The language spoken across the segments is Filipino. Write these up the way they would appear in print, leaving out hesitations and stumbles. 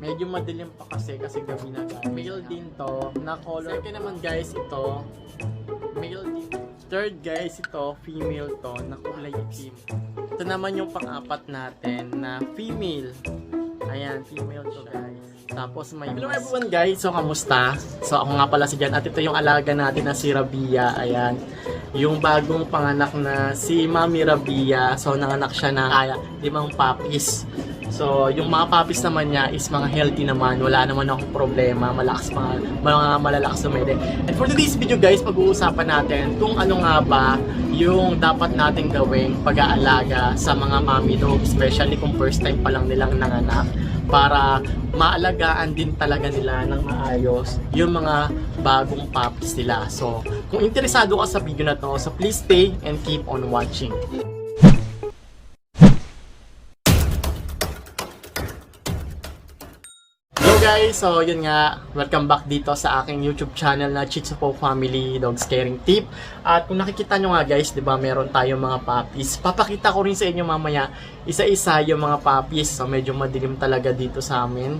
Medyo madilim pa kasi gabi na guys. Male din to, na color. Second naman guys, ito. Male din. Third guys, ito, female to, na kulay itim. Ito naman yung pang-apat natin na female. Ayan, female to guys. Tapos may... Hello everyone guys, so kamusta? So ako nga pala si Jan at ito yung alaga natin na si Rabia. Ayan, yung bagong panganak na si Mami Rabia. So nanganak siya na 5 puppies. So yung mga puppies naman niya is mga healthy naman. Wala naman akong problema. Malakas mga malalakas dumede. And for today's video guys, pag-uusapan natin kung ano nga ba yung dapat natin gawing pag-aalaga sa mga mommy dog, especially kung first time pa lang nilang nanganak, para maalagaan din talaga nila ng maayos yung mga bagong puppies nila. So, kung interesado ka sa video na to, so please stay and keep on watching. Hello guys! So yun nga, welcome back dito sa aking YouTube channel na Chitsupo Family Dog Scaring Tip. At kung nakikita nyo nga guys, di ba meron tayong mga puppies. Papakita ko rin sa inyo mamaya isa-isa yung mga puppies. So medyo madilim talaga dito sa amin.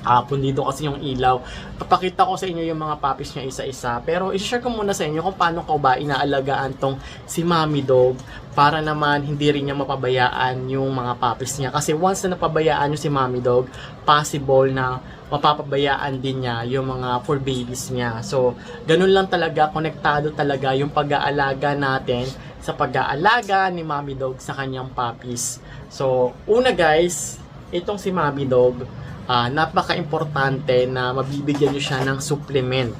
Pundido kasi yung ilaw. Papakita ko sa inyo yung mga puppies niya isa-isa. Pero i-share ko muna sa inyo kung paano ko ba inaalagaan tong si Mommy Dog, para naman hindi rin niya mapabayaan yung mga puppies niya. Kasi once na napabayaan nyo si Mommy Dog, possible na mapapabayaan din niya yung mga fur babies niya. So, ganun lang talaga, konektado talaga yung pag-aalaga natin sa pag-aalaga ni Mommy Dog sa kanyang puppies. So, una guys, itong si Mommy Dog, napaka-importante na mabibigyan nyo siya ng supplement.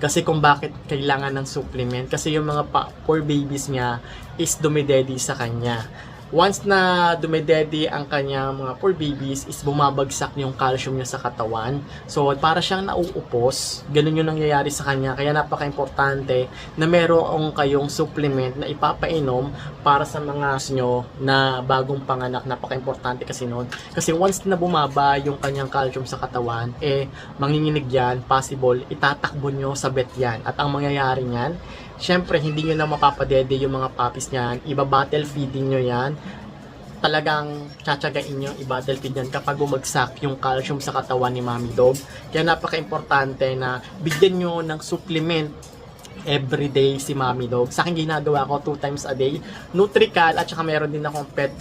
Kasi kung bakit kailangan ng supplement, kasi yung mga poor babies niya is dumidedi sa kanya. Once na dumidedi ang kanyang mga poor babies, is bumabagsak yung calcium niya sa katawan. So, para siyang nauupos. Ganun yung nangyayari sa kanya. Kaya napaka-importante na meron kayong supplement na ipapainom para sa mga nyo na bagong panganak. Napaka-importante kasi nun. Kasi once na bumaba yung kanyang calcium sa katawan, manginginig yan, possible, itatakbo nyo sa vet yan. At ang mangyayari niyan, syempre, hindi nyo na mapapadede yung mga puppies niyan. Iba-battle feeding nyo yan. Talagang tsatsagain nyo, i-battle feed yan kapag bumagsak yung calcium sa katawan ni Mommy Dog. Kaya napaka-importante na bigyan nyo ng supplement everyday si Mommy Dog. Sa akin ginagawa ko 2 times a day. Nutrical at saka meron din akong pet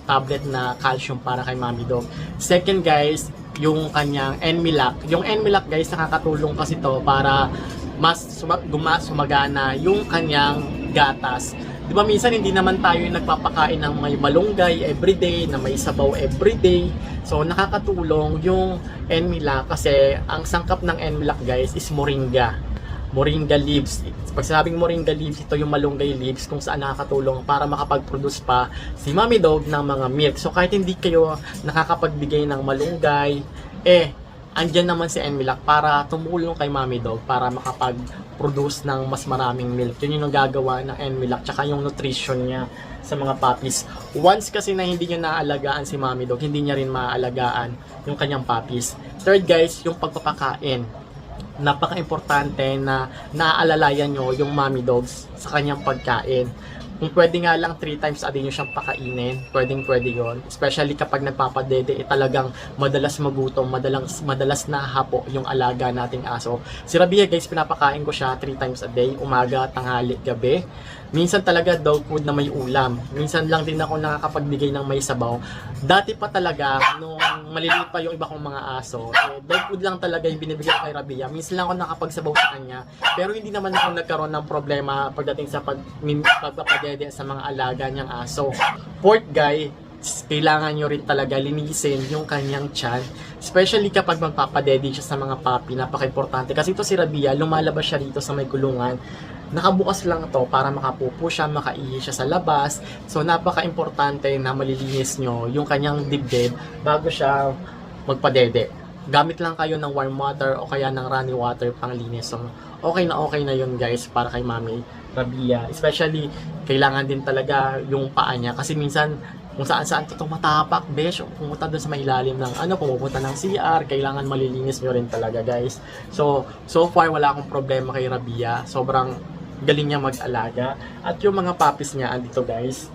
tablet na calcium para kay Mommy Dog. Second guys, yung kanyang Enmilac. Yung Enmilac guys, nakakatulong kasi to para mas sumagana yung kanyang gatas. Di ba minsan hindi naman tayo yung nagpapakain ng may malunggay everyday, na may sabaw everyday. So nakakatulong yung Enmilac kasi ang sangkap ng Enmilac guys is moringa. Moringa leaves. Pag sinabing moringa leaves, ito yung malunggay leaves kung saan nakakatulong para makapag-produce pa si Mommy Dog ng mga milk. So kahit hindi kayo nakakapagbigay ng malunggay, andyan naman si Enmilac para tumulong kay Mommy Dog para makapag-produce ng mas maraming milk. Yun yung gagawa ng Enmilac, tsaka yung nutrition niya sa mga puppies. Once kasi na hindi niya naaalagaan si Mommy Dog, hindi niya rin maaalagaan yung kanyang puppies. Third guys, yung pagpapakain. Napaka-importante na naaalalayan nyo yung Mommy Dogs sa kanyang pagkain. Kung pwede nga lang 3 times a day nyo siyang pakainin, pwede yon. Especially kapag nagpapadede, talagang madalas magutom, madalas nahapo yung alaga nating aso. Si Rabia guys, pinapakain ko siya 3 times a day, umaga, tanghali, gabi. Minsan talaga dog food na may ulam. Minsan lang din ako nakakapagbigay ng may sabaw. Dati pa talaga, nung maliliit pa yung iba kong mga aso, dog food lang talaga yung binibigay kay Rabia. Minsan lang ako nakapagsabaw sa kanya. Pero hindi naman ako nagkaroon ng problema pagdating sa pagpapadede sa mga alaga niyang aso. Fourth guy, kailangan nyo rin talaga linisin yung kanyang tiyan. Especially kapag magpapadede siya sa mga puppy, napaka-importante. Kasi ito si Rabia, lumalabas siya rito sa may kulungan. Nakabukas lang to para makapupo siya, makaihi siya sa labas. So napaka-importante na malilinis nyo yung kanyang dibdib bago siya magpadede. Gamit lang kayo ng warm water o kaya ng running water pang linis. So okay na yun guys para kay Mommy Rabia. Especially kailangan din talaga yung paa niya kasi minsan kung saan-saan ito matapak, besh, pumunta doon sa may ilalim ng pumupunta ng CR, kailangan malilinis nyo rin talaga guys. So far wala akong problema kay Rabia, sobrang galing niya mag-alaga. At yung mga puppies niya andito guys,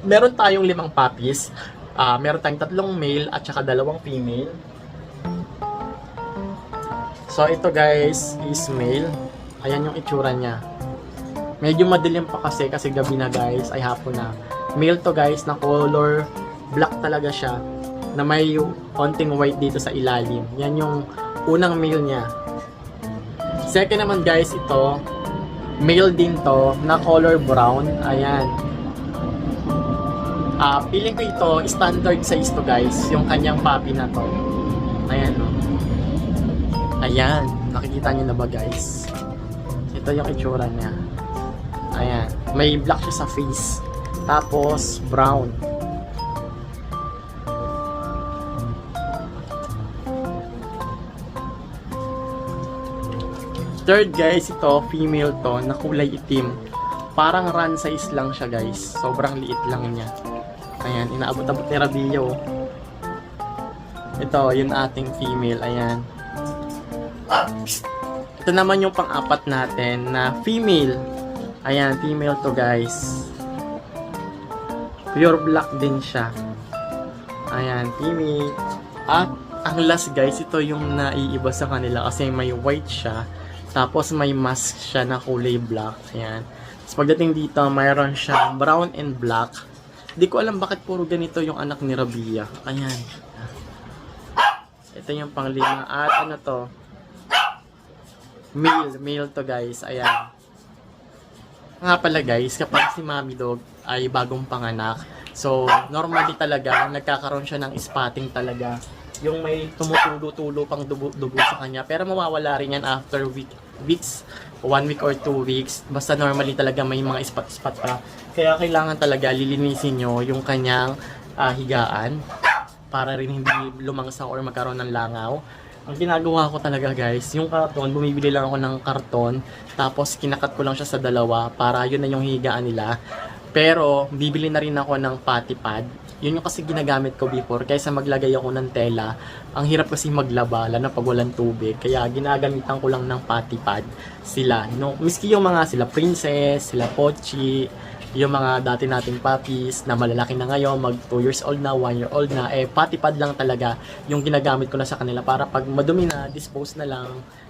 meron tayong 5 puppies. Meron tayong 3 male at saka 2 female. So ito guys is male. Ayan yung itsura niya. Medyo madilim pa kasi gabi na guys, ay hapon na. Male to guys na color black talaga siya, na may konting white dito sa ilalim. Yan yung unang male niya. Second naman guys, ito male din to na color brown. Ayan. Feeling ko ito standard size to guys, yung kanyang puppy na to. Ayan o. Ayan, nakikita niyo na ba guys? Ito yung itsura niya. Ayan, may black siya sa face. Tapos brown. Third guys, ito female to na kulay itim. Parang run size lang siya guys. Sobrang liit lang niya. Ayan, inaabot-abot ni Rabia oh. Ito, yun ating female. Ayan. Ito naman yung pang-apat natin na female. Ayan, female to guys. Pure black din siya. Ayan, female. At ang last guys, ito yung naiiba sa kanila kasi may white siya. Tapos may mask siya na kulay black. Ayan. Tapos pagdating dito, mayroon siya brown and black. Di ko alam bakit puro ganito yung anak ni Rabia. Ayan. Ito yung panglima. At ano to? Male to guys. Ayan. Nga pala guys, kapag si Mommy Dog ay bagong panganak, so normally talaga nagkakaroon siya ng spotting talaga. Yung may tumutulo-tulo pang dugo sa kanya. Pero mawawala rin yan after weeks, 1 week or 2 weeks. Basta normally talaga may mga spot-spot pa. Kaya kailangan talaga lilinisin nyo yung kanyang higaan para rin hindi lumangsa or magkaroon ng langaw. Ang ginagawa ko talaga guys, yung karton, bumibili lang ako ng karton, tapos kinakat ko lang siya sa 2 para yun na yung higaan nila. Pero bibili na rin ako ng potty pad. Yun yung kasi ginagamit ko before, kaysa maglagay ako ng tela. Ang hirap kasi maglaba, lalo na pag walang tubig. Kaya ginagamitan ko lang ng potty pad sila. No, miski yung mga sila Princess, sila Pochi, yung mga dati nating puppies na malalaki na ngayon, mag 2 years old na, 1 year old na, potty pad lang talaga yung ginagamit ko na sa kanila para pag madumi na, dispose na lang.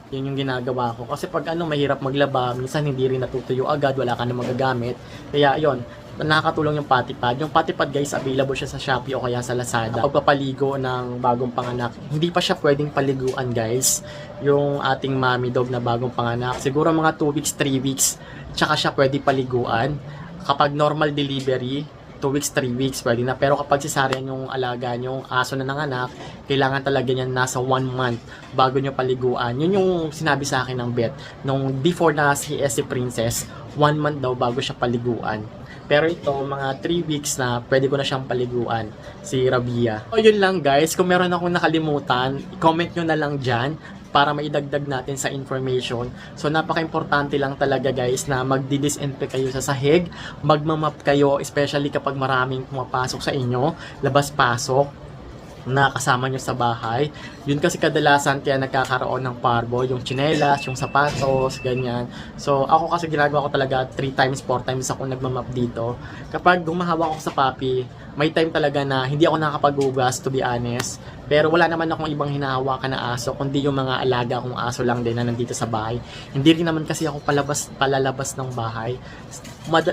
Yun yung ginagawa ko. Kasi pag mahirap maglaba, minsan hindi rin natutuyo agad, wala ka na magagamit. Kaya yun, nakakatulong yung potty pad. Yung potty pad guys, available siya sa Shopee o kaya sa Lazada. Pagpapaligo ng bagong panganak, hindi pa siya pwedeng paliguan guys. Yung ating Mommy Dog na bagong panganak, siguro mga 2 weeks, 3 weeks, tsaka siya pwede paliguan. Kapag normal delivery, 2 weeks, 3 weeks, pwede na. Pero kapag cesarean yung alaga yung aso na nanganak, kailangan talaga niyan nasa 1 month bago nyo paliguan. Yun yung sinabi sa akin ng vet. Nung before na si Princess, 1 month daw bago siya paliguan. Pero ito, mga 3 weeks na pwede ko na siyang paliguan, si Rabia. So yun lang guys, kung meron akong nakalimutan, comment nyo na lang dyan para maidagdag natin sa information. So napaka-importante lang talaga guys na magdi-disinfect kayo sa sahig, magmamap kayo, especially kapag maraming pumapasok sa inyo, labas-pasok na kasama nyo sa bahay. Yun kasi kadalasan kaya nagkakaroon ng parbo, yung tsinelas, yung sapatos, ganyan. So ako kasi ginagawa ko talaga 3 times, 4 times ako nagmamap dito. Kapag gumahawak ako sa puppy, may time talaga na hindi ako nakakapaghugas, to be honest. Pero wala naman akong ibang hinahawakan na aso, kundi yung mga alaga kong aso lang din na nandito sa bahay. Hindi rin naman kasi ako palalabas ng bahay.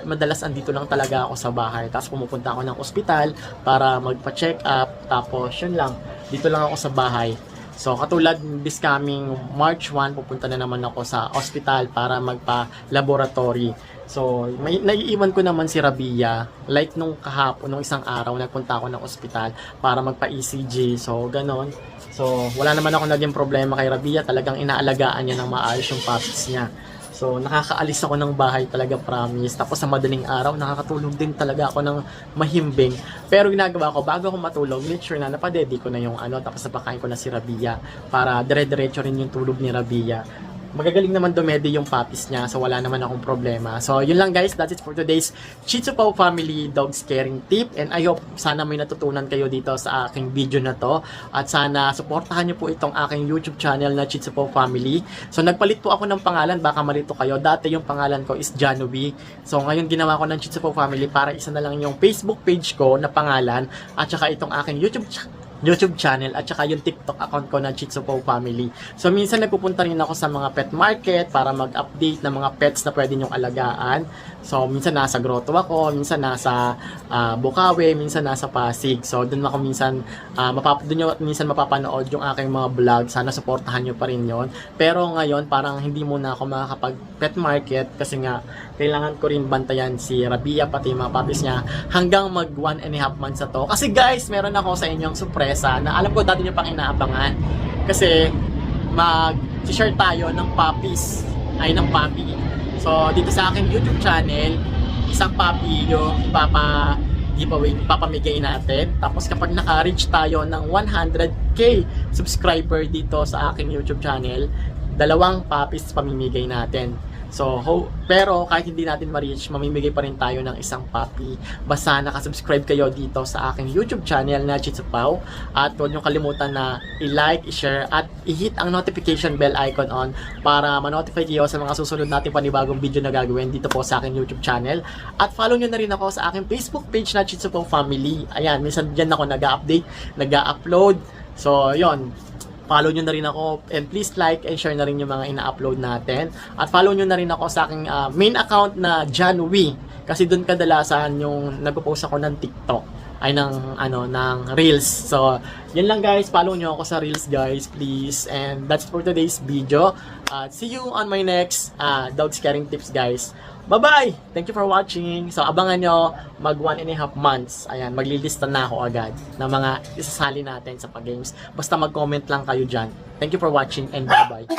Madalas andito lang talaga ako sa bahay. Tapos pumupunta ako ng ospital para magpa-check up. Tapos yun lang, dito lang ako sa bahay. So katulad this coming March 1, pupunta na naman ako sa ospital para magpa-laboratory. So naiiwan ko naman si Rabia. Like nung kahapon, nung isang araw, nagpunta ako ng ospital para magpa-ECG. So ganon. So wala naman ako naging problema kay Rabia. Talagang inaalagaan niya ng maayos yung puppies niya. So, nakakaalis ako ng bahay talaga, promise. Tapos sa madaling araw, nakakatulog din talaga ako ng mahimbing. Pero ginagawa ko, bago ako matulog, make sure na napadedi ko na yung tapos napakain ko na si Rabia para dire-diretso rin yung tulog ni Rabia. magagaling naman dumedi yung puppies niya, so wala naman akong problema. So yun lang guys, that's it for today's Shih Tzu Paw Family Dogs Caring Tip, and I hope sana may natutunan kayo dito sa aking video na to, at sana suportahan niyo po itong aking YouTube channel na Shih Tzu Paw Family. So nagpalit po ako ng pangalan, baka malito kayo. Dati yung pangalan ko is Janovi, so ngayon ginawa ko ng Shih Tzu Paw Family para isa na lang yung Facebook page ko na pangalan, at saka itong aking YouTube channel, at saka yung TikTok account ko na Shih Tzu Paw Family. So minsan nagpupunta rin ako sa mga pet market para mag-update ng mga pets na pwede nyong alagaan. So minsan nasa Grotto ako, minsan nasa Bukawi, minsan nasa Pasig. So doon ako minsan doon nyo minsan mapapanood yung aking mga vlog. Sana suportahan nyo pa rin yon. Pero ngayon parang hindi muna ako makakapag pet market kasi nga kailangan ko rin bantayan si Rabia pati yung mga puppies niya hanggang mag 1.5 months na to. Kasi guys, meron ako sa inyong sorpresa na alam ko dati nyo pang inaabangan. Kasi mag-share tayo ng puppies, ay ng puppy. So dito sa aking YouTube channel, isang puppy yung giveaway, ipapamigay natin. Tapos kapag naka-reach tayo ng 100k subscriber dito sa aking YouTube channel, 2 puppies pamimigay natin. So, pero kahit hindi natin ma-reach, mamimigay pa rin tayo ng isang puppy. Basta nakasubscribe kayo dito sa aking YouTube channel na Shih Tzu Paw. At huwag nyo kalimutan na i-like, i-share, at i-hit ang notification bell icon on para ma-notify kayo sa mga susunod natin panibagong video na gagawin dito po sa aking YouTube channel. At follow nyo na rin ako sa aking Facebook page na Shih Tzu Paw Family. Ayan, minsan dyan ako nag-update, nag-upload. So, yon, follow nyo na rin ako, and please like and share na rin yung mga ina-upload natin. At follow nyo na rin ako sa aking main account na Janwi, kasi doon kadalasan yung nagpo-post ako ng TikTok ay ng Reels. So, yun lang guys, follow nyo ako sa Reels guys, please. And that's for today's video. See you on my next dog caring tips guys. Bye-bye! Thank you for watching. So, abangan nyo, mag 1.5 months. Ayan, maglilista na ako agad ng mga isasali natin sa pag-games. Basta mag-comment lang kayo dyan. Thank you for watching and bye-bye.